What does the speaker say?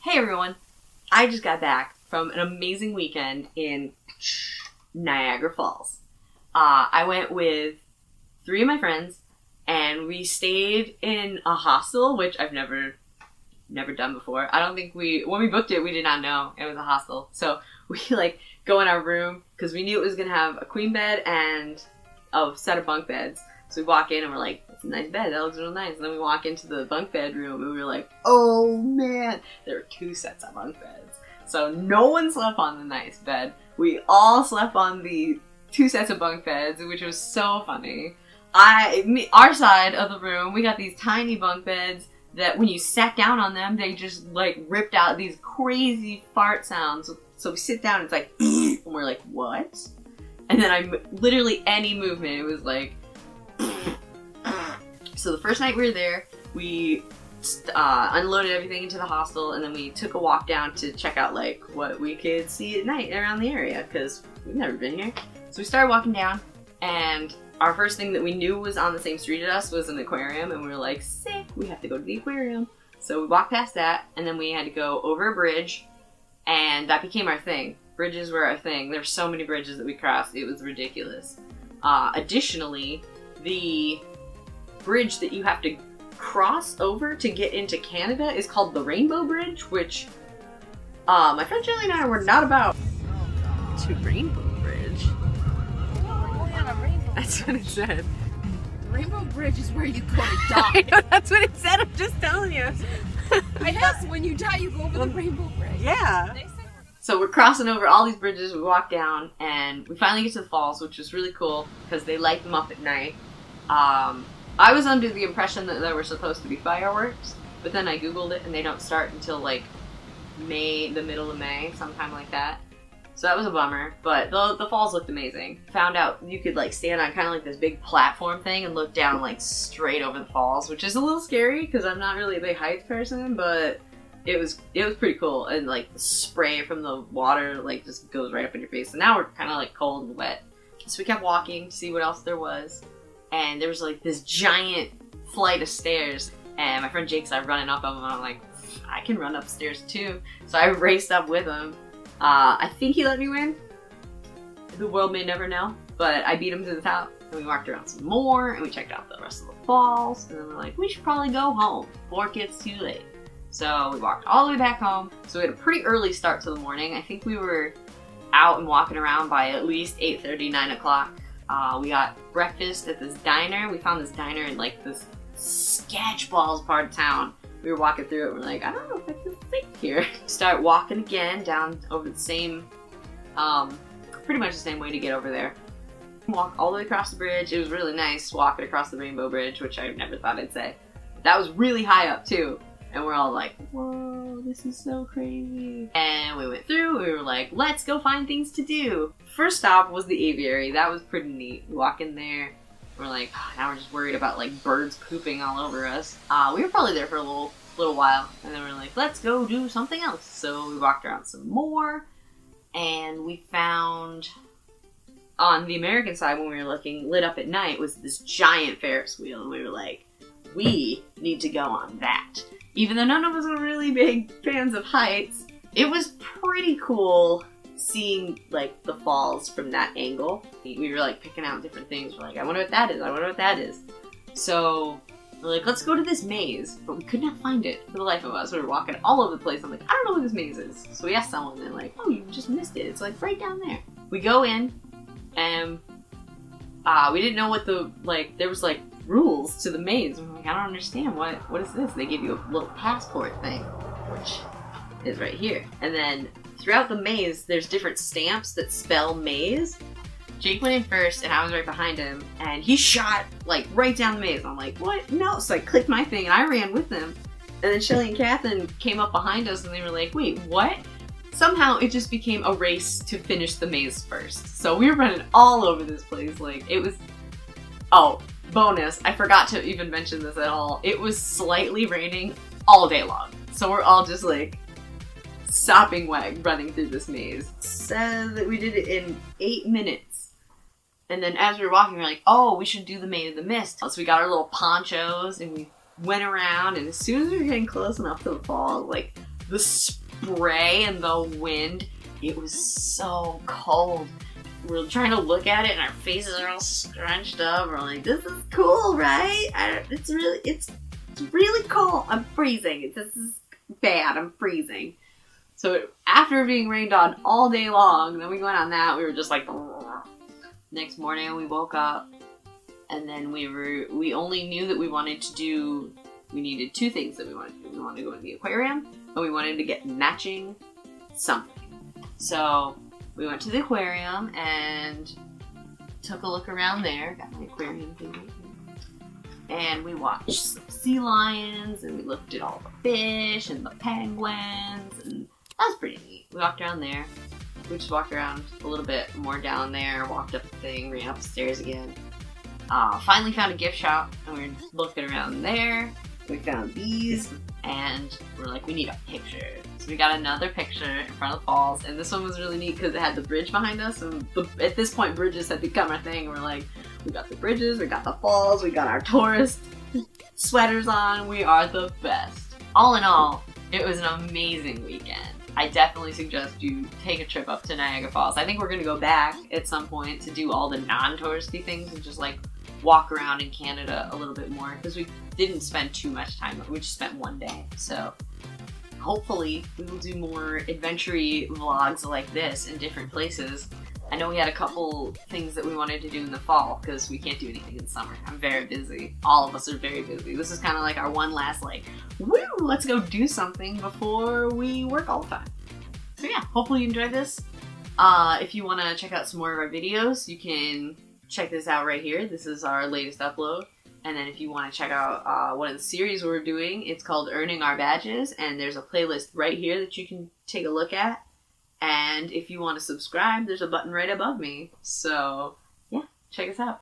Hey everyone, I just got back from an amazing weekend in Niagara Falls. I went with 3 of my friends and we stayed in a hostel, which I've never done before. I don't think when we booked it, we did not know it was a hostel. So we go in our room because we knew it was going to have a queen bed and a set of bunk beds. So we walk in and we're like, that's a nice bed, that looks real nice. And then we walk into the bunk bed room and we were like, oh man, there were 2 sets of bunk beds. So no one slept on the nice bed. We all slept on the 2 sets of bunk beds, which was so funny. Our side of the room, we got these tiny bunk beds that when you sat down on them, they just ripped out these crazy fart sounds. So we sit down, it's like, and we're like, what? And then literally any movement, it was like, so the first night we were there, we unloaded everything into the hostel, and then we took a walk down to check out what we could see at night around the area, because we've never been here. So we started walking down, and our first thing that we knew was on the same street as us was an aquarium, and we were like, sick, we have to go to the aquarium. So we walked past that, and then we had to go over a bridge, and that became our thing. Bridges were our thing. There's so many bridges that we crossed, it was ridiculous. Additionally, the bridge that you have to cross over to get into Canada is called the Rainbow Bridge, which my friend Shelly and I were not about. To Rainbow Bridge? That's what it said. The Rainbow Bridge is where you go to die. Know, that's what it said, I'm just telling you. I guess when you die you go over the Rainbow Bridge. Yeah. So we're crossing over all these bridges, we walk down, and we finally get to the falls, which was really cool, because they light them up at night. I was under the impression that there were supposed to be fireworks, but then I googled it and they don't start until May, the middle of May, sometime like that. So that was a bummer, but the falls looked amazing. Found out you could stand on kind of this big platform thing and look down straight over the falls, which is a little scary because I'm not really a big heights person, but it was pretty cool. And the spray from the water just goes right up in your face. So now we're kind of cold and wet. So we kept walking to see what else there was. And there was this giant flight of stairs, and my friend Jake started running up them, and I'm like, I can run upstairs too. So I raced up with him. I think he let me win. The world may never know, but I beat him to the top, and we walked around some more, and we checked out the rest of the falls, and then we're like, we should probably go home before it gets too late. So we walked all the way back home. So we had a pretty early start to the morning. I think we were out and walking around by at least 8:30, 9 o'clock. We got breakfast at this diner. We found this diner in this sketchballs part of town. We were walking through it and we're like, I don't know if I feel safe here. Start walking again down over the same, pretty much the same way to get over there. Walk all the way across the bridge. It was really nice walking across the Rainbow Bridge, which I never thought I'd say. That was really high up too. And we're all like, whoa, this is so crazy. And we went through, we were like, let's go find things to do. First stop was the aviary. That was pretty neat. We walk in there, we're like, oh, now we're just worried about birds pooping all over us. We were probably there for a little while, and then we're like, let's go do something else. So we walked around some more, and we found, on the American side when we were looking, lit up at night, was this giant Ferris wheel, and we were like, we need to go on that. Even though none of us are really big fans of heights, it was pretty cool seeing the falls from that angle. We were picking out different things. We're like, I wonder what that is, I wonder what that is. So we're like, let's go to this maze, but we could not find it for the life of us. We were walking all over the place. I'm like, I don't know what this maze is. So we asked someone, and they're like, oh, you just missed it. It's right down there. We go in, and we didn't know what there was rules to the maze. I'm like, I don't understand. What is this? They give you a little passport thing, which is right here. And then throughout the maze, there's different stamps that spell maze. Jake went in first, and I was right behind him, and he shot right down the maze. I'm like, what? No. So I clicked my thing, and I ran with him. And then Shelly and Catherine came up behind us, and they were like, wait, what? Somehow it just became a race to finish the maze first. So we were running all over this place. It was, oh, bonus, I forgot to even mention this at all. It was slightly raining all day long. So we're all just sopping wet running through this maze. Said that we did it in 8 minutes. And then as we were walking, we were like, oh, we should do the Maid of the Mist. So we got our little ponchos and we went around, and as soon as we were getting close enough to the fall, the spray and the wind, it was so cold. We're trying to look at it and our faces are all scrunched up. We're like, this is cool, right? It's really cold. I'm freezing. This is bad. I'm freezing. So after being rained on all day long, then we went on that. We were just like, next morning we woke up, and then we only knew that we needed two things that we wanted to do. We wanted to go in the aquarium, and we wanted to get matching something. So we went to the aquarium and took a look around there. Got my aquarium thing right here. And we watched some sea lions, and we looked at all the fish and the penguins, and that was pretty neat. We walked around there. We just walked around a little bit more down there, walked up the thing, ran up the stairs again. Finally found a gift shop, and we were looking around there. We found these, and we're like, we need a picture. So we got another picture in front of the falls, and this one was really neat because it had the bridge behind us, and at this point bridges had become our thing. We're like, we got the bridges, we got the falls, we got our tourist sweaters on, we are the best. All in all, it was an amazing weekend. I definitely suggest you take a trip up to Niagara Falls. I think we're going to go back at some point to do all the non-touristy things and just like walk around in Canada a little bit more, because we didn't spend too much time. We just spent one day. So hopefully we will do more adventure-y vlogs like this in different places. I know we had a couple things that we wanted to do in the fall because we can't do anything in summer. I'm very busy. All of us are very busy. This is kind of like our one last like, woo, let's go do something before we work all the time. So yeah, hopefully you enjoyed this. If you want to check out some more of our videos, you can check this out right here. This is our latest upload. And then if you want to check out one of the series we're doing, it's called Earning Our Badges, and there's a playlist right here that you can take a look at. And if you want to subscribe, there's a button right above me. So yeah, check us out.